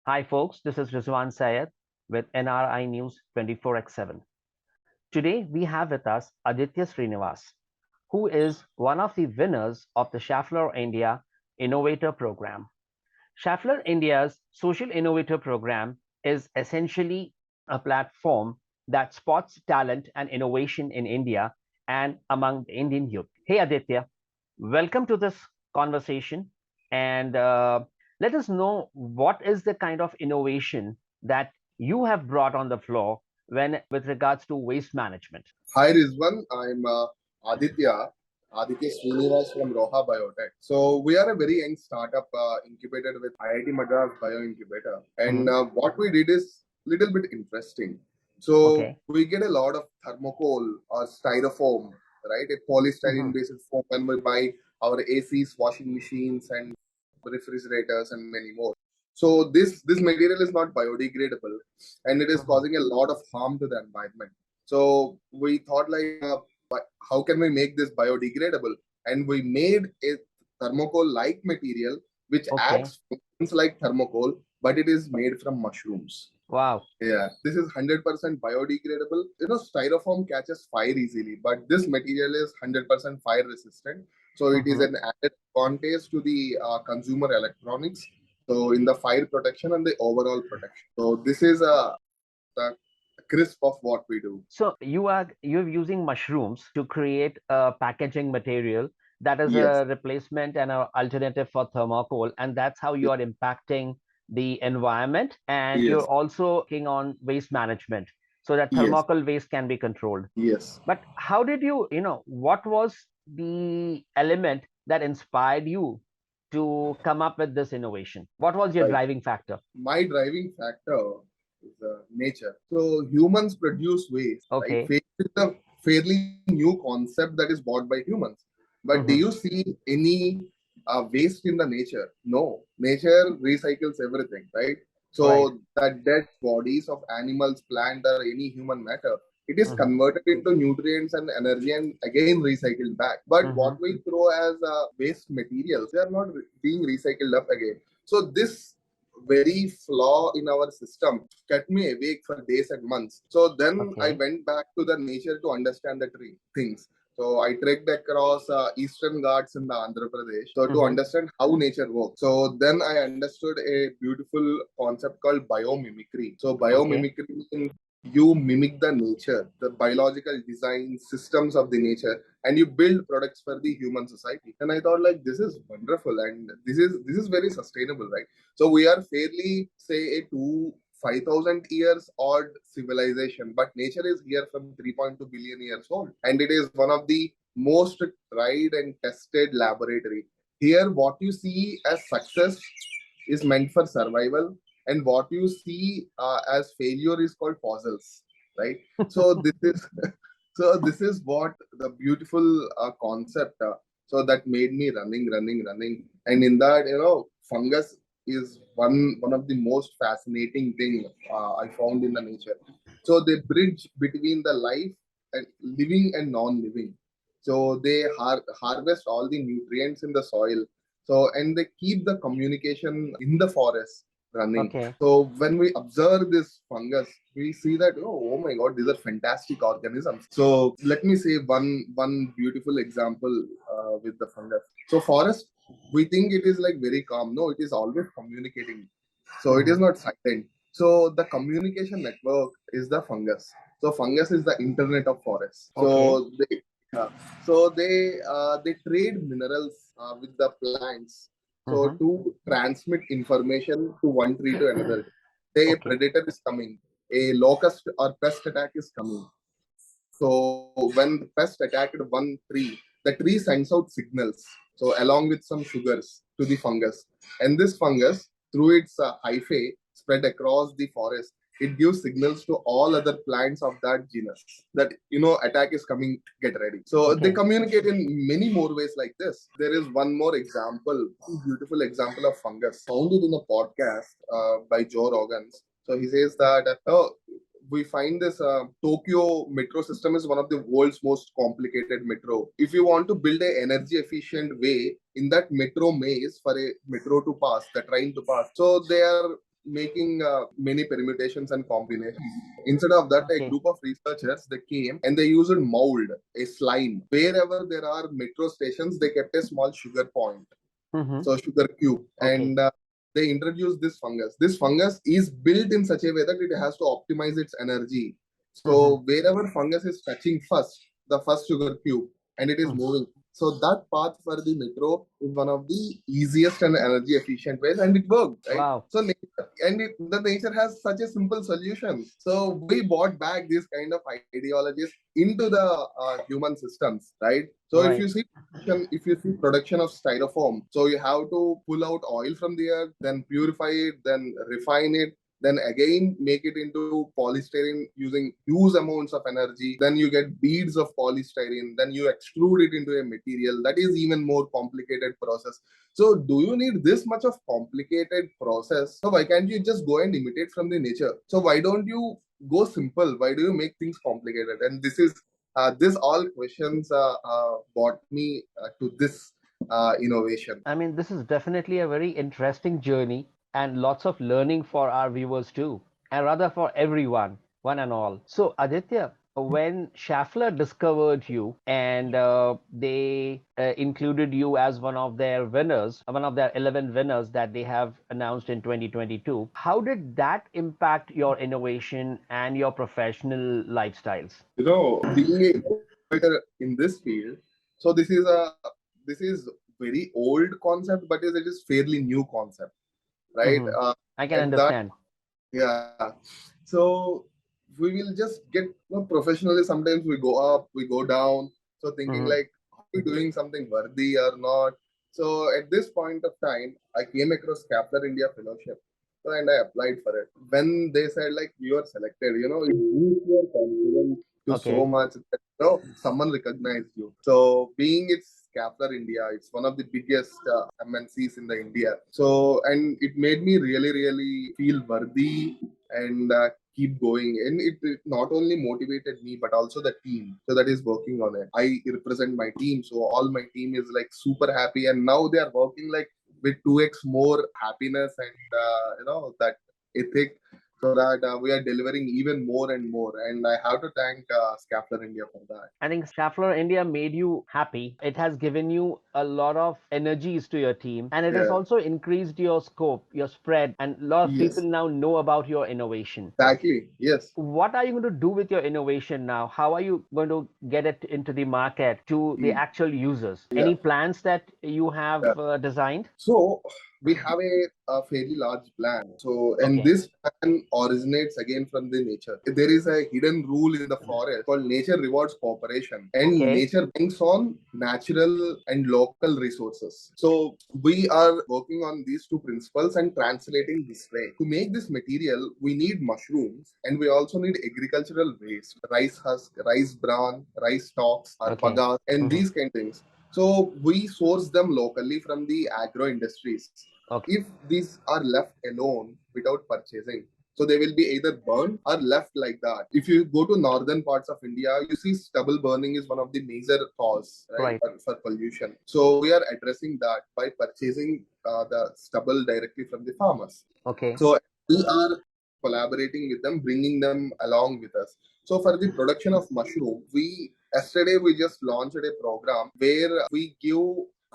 Hi, folks. This is Rizwan Syed with NRI News 24x7. Today, we have with us Aditya Srinivas, who is one of the winners of the Schaeffler India Innovator Program. Schaeffler India's Social Innovator Program is essentially a platform that spots talent and innovation in India and among the Indian youth. Hey, Aditya, welcome to this conversation and let us know what is the kind of innovation that you have brought on the floor when with regards to waste management. Hi Rizwan, I'm Aditya Srinivas from Roha Biotech. So we are a very young startup incubated with IIT Madras Bio Incubator, and Mhm. what we did is little bit interesting. So Okay. we get a lot of thermocol or styrofoam, right? A polystyrene Mhm. based foam when we buy our ACs, washing machines, and refrigerators, and many more. So this material is not biodegradable, and it is Mhm. causing a lot of harm to the environment. So we thought like, how can we make this biodegradable? And we made a thermocol-like material which Okay. acts functions like thermocol, but it is made from mushrooms. Wow. Yeah, this is 100% biodegradable. Styrofoam catches fire easily, but this material is 100% fire resistant. So it is Mhm. an added advantage to the consumer electronics. So in the fire protection and the overall protection. So this is the crisp of what we do. So you're using mushrooms to create a packaging material that is Yes. a replacement and an alternative for thermocol, and that's how you are impacting the environment. And you're Yes. also working on waste management so that Yes. thermocol waste can be controlled. Yes. But how did what was the element that inspired you to come up with this innovation? What was your Right. driving factor? My driving factor is nature. So humans produce waste, right? Okay. Waste is a fairly new concept that is bought by humans. But do Hmm. you see any waste in the nature? No. Nature recycles everything, right? Right. So the dead bodies of animals, plant, or any human matter, it is Hmm. converted into nutrients and energy and again recycled back. But Hmm. what we throw as waste materials, they are not being recycled up again. So this very flaw in our system kept me awake for days and months. So then I Okay. went back to the nature to understand the things. So I trekked across Eastern Ghats in the Andhra Pradesh so to Hmm. understand how nature works. So then I understood a beautiful concept called biomimicry. So Okay. biomimicry means you mimic the nature, the biological design systems of the nature, and you build products for the human society. And I thought like this is wonderful and this is very sustainable, right? So we are fairly say a two 5,000 years old civilization, but nature is here from 3.2 billion years old, and it is one of the most tried and tested laboratory. Here, what you see as success is meant for survival, and what you see as failure is called fossils, right? So this is so this is what the beautiful concept. So that made me running, and in that, fungus is one of the most fascinating thing I found in the nature. So they bridge between the life and living and non-living. So they harvest all the nutrients in the soil. So and they keep the communication in the forest running. Okay. So when we observe this fungus, we see that oh my god, these are fantastic organisms. So let me say one beautiful example with the fungus. So forest, we think it is like very calm. No, it is always communicating. So it is Hmm. not silent. So the communication network is the fungus. So fungus is the internet of forest. Okay. Uh, so they trade minerals with the plants. So Hmm. to transmit information to one tree to another. Say a Okay. predator is coming, a locust or pest attack is coming. So when the pest attacked one tree, the tree sends out signals. So along with some sugars to the fungus, and this fungus through its hyphae spread across the forest. It gives signals to all other plants of that genus that attack is coming. Get ready. So they Okay. communicate in many more ways like this. There is one more example, one beautiful example of fungus. Found it in a podcast by Joe Rogan. So he says that we find this Tokyo metro system is one of the world's most complicated metro. If you want to build a energy efficient way in that metro maze for a metro to pass, the train to pass, so they are making many permutations and combinations. Instead of that, a Okay. group of researchers they came and they used mold, a slime. Wherever there are metro stations, they kept a small sugar point, Mm-hmm. so sugar cube, Okay. and they introduced this fungus. This fungus is built in such a way that it has to optimize its energy. Mm-hmm. So wherever fungus is touching first, the first sugar cube, and it is moving. So that path for the metro is one of the easiest and energy efficient ways, and it worked, right? Wow. So the nature has such a simple solution. So we brought back these kind of ideologies into the human systems, right? So Right. if you see production of styrofoam, so you have to pull out oil from the earth, then purify it, then refine it, then again make it into polystyrene using huge amounts of energy. Then you get beads of polystyrene, then you extrude it into a material that is even more complicated process. So do you need this much of complicated process? So why can't you just go and imitate from the nature? So why don't you go simple? Why do you make things complicated? And this all questions brought me to this innovation. I mean, this is definitely a very interesting journey and lots of learning for our viewers too, and rather for everyone, one and all. So, Aditya, when Schaeffler discovered you and they included you as one of their winners, one of their 11 winners that they have announced in 2022, how did that impact your innovation and your professional lifestyles? Being a innovator in this field, so this is very old concept, but it is fairly new concept, right? Mm-hmm. I can At that, understand. yeah. So we will just get, professionally. Sometimes we go up, we go down. So thinking Mm-hmm. like, are we doing something worthy or not? So at this point of time, I came across Schaeffler India Fellowship. So and I applied for it. When they said like you are selected, it boosts your confidence to so Okay. much that someone recognized you. So being it's Schaeffler India, it's one of the biggest MNCs in the India. So and it made me really really feel worthy and keep going. And it not only motivated me but also the team. So that is working on it. I represent my team, so all my team is like super happy, and now they are working like with 2x more happiness and that ethic, so that we are delivering even more and more. And I have to thank Scaffler India for that. I think Schaeffler India made you happy. It has given you a lot of energies to your team, and it has Yeah. also increased your scope, your spread, and a lot of people Yes. now know about your innovation. Exactly. Yes. What are you going to do with your innovation now? How are you going to get it into the market to the Mm. actual users? Yeah. Any plans that you have Yeah. designed? So we have a fairly large plan. So, and Okay. this plan originates again from the nature. There is a hidden rule in the forest called nature rewards cooperation, and Okay. nature banks on natural and local resources. So we are working on these two principles and translating this way. To make this material, we need mushrooms, and we also need agricultural waste, rice husk, rice bran, rice stalks, or Okay. bagas, and Hmm. these kind of things. So we source them locally from the agro industries. Okay. If these are left alone without purchasing, so they will be either burned or left like that. If you go to northern parts of India, you see stubble burning is one of the major cause, right, Right. for pollution. So we are addressing that by purchasing the stubble directly from the farmers. Okay. So we are collaborating with them, bringing them along with us. So for the production of mushroom, we yesterday we just launched a program where we give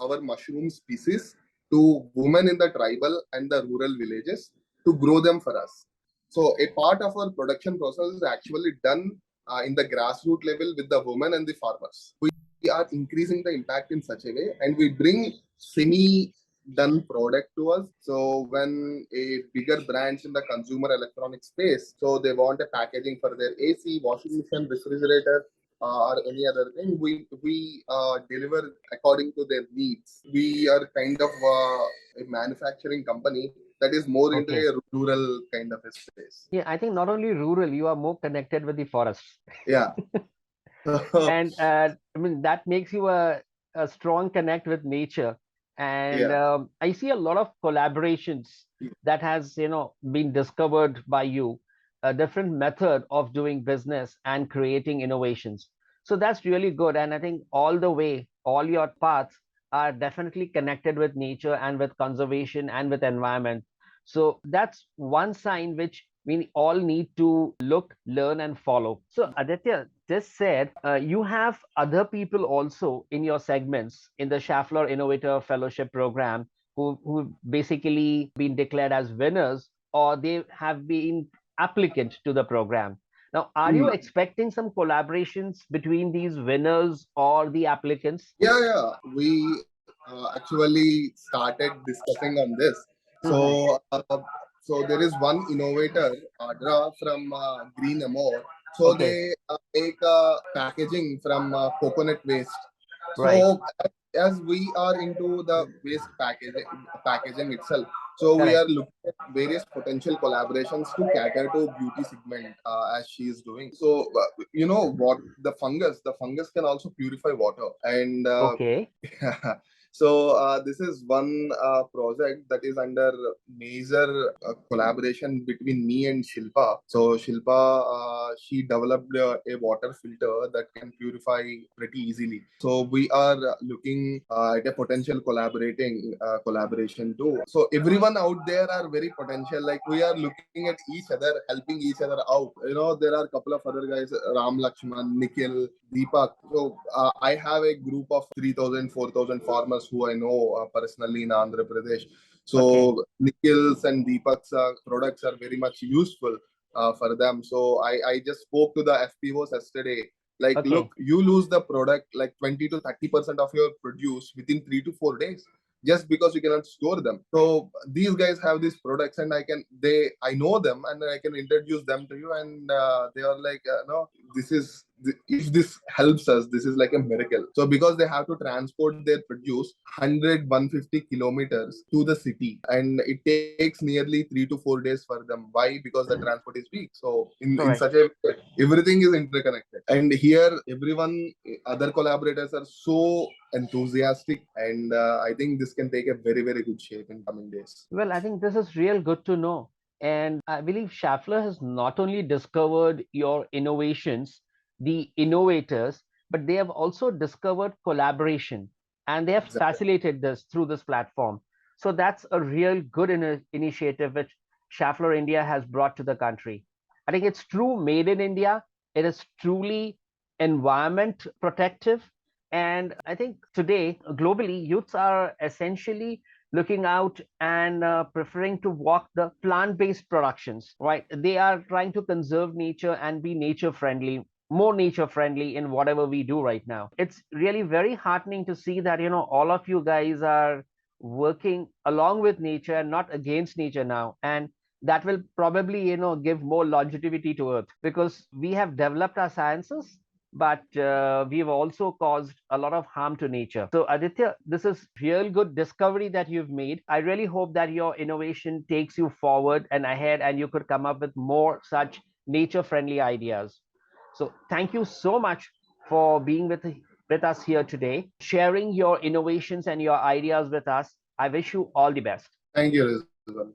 our mushroom species to women in the tribal and the rural villages to grow them for us. So a part of our production process is actually done in the grassroots level with the women and the farmers. We are increasing the impact in such a way, and we bring semi done product to us. So when a bigger brands in the consumer electronic space, so they want a packaging for their AC, washing machine, refrigerator, or any other thing, we deliver according to their needs. We are kind of a manufacturing company that is more into Okay. a rural kind of a space. Yeah, I think not only rural, you are more connected with the forests. Yeah. And I mean, that makes you a strong connect with nature. And Yeah. I see a lot of collaborations that has, been discovered by you, a different method of doing business and creating innovations. So that's really good. And I think all the way, all your paths are definitely connected with nature and with conservation and with environment. So that's one sign which we all need to look, learn, and follow. So, Aditya, this said, you have other people also in your segments in the Schaeffler Innovator Fellowship Program who basically been declared as winners or they have been applicant to the program. Now, are you Hmm. expecting some collaborations between these winners or the applicants? Yeah, yeah. We actually started discussing on this. Hmm. So there is one innovator, Adra from Green Amor. So Okay, they make packaging from coconut waste. right, So as we are into the waste packaging itself, so we are correct. looking at various potential collaborations to cater to beauty segment as she is doing. So you know what, the fungus can also purify water, and Okay, so this is one project that is under major collaboration between me and Shilpa. So Shilpa, she developed a water filter that can purify pretty easily. So we are looking at a potential collaboration too. So everyone out there are very potential. Like we are looking at each other, helping each other out. You know, there are a couple of other guys, Ram Lakshman, Nikhil, Deepak. So I have a group of 3,000, 4,000 farmers who I know personally in Andhra Pradesh. okay, So Nikhil's and Deepak's products are very much useful for them. So I just spoke to the FPOs yesterday. Like, look, okay. you lose the product like 20 to 30% of your produce within 3 to 4 days just because you cannot store them. So these guys have these products, and I know them, and I can introduce them to you, and they are like, no, this is if this helps us, this is like a miracle. So because they have to transport their produce 100-150 kilometers to the city, and it takes nearly 3 to 4 days for them. Why? Because the transport is weak. So in Correct. such a everything is interconnected, and here everyone, other collaborators are so enthusiastic, and I think this can take a very, very good shape in coming days. Well, I think this is real good to know. And I believe Schaeffler has not only discovered your innovations, the innovators, but they have also discovered collaboration and they have Exactly. facilitated this through this platform. So that's a real good initiative which Schaeffler India has brought to the country. I think it's true made in India. It is truly environment protective. And I think today, globally, youths are essentially looking out and preferring to walk the plant-based productions, right? They are trying to conserve nature and be nature friendly, more nature friendly in whatever we do right now. It's really very heartening to see that, all of you guys are working along with nature and not against nature now. And that will probably, give more longevity to Earth because we have developed our sciences, but we've also caused a lot of harm to nature. So, Aditya, this is real good discovery that you've made. I really hope that your innovation takes you forward and ahead, and you could come up with more such nature-friendly ideas. So, thank you so much for being with us here today, sharing your innovations and your ideas with us. I wish you all the best. Thank you, Rizwan.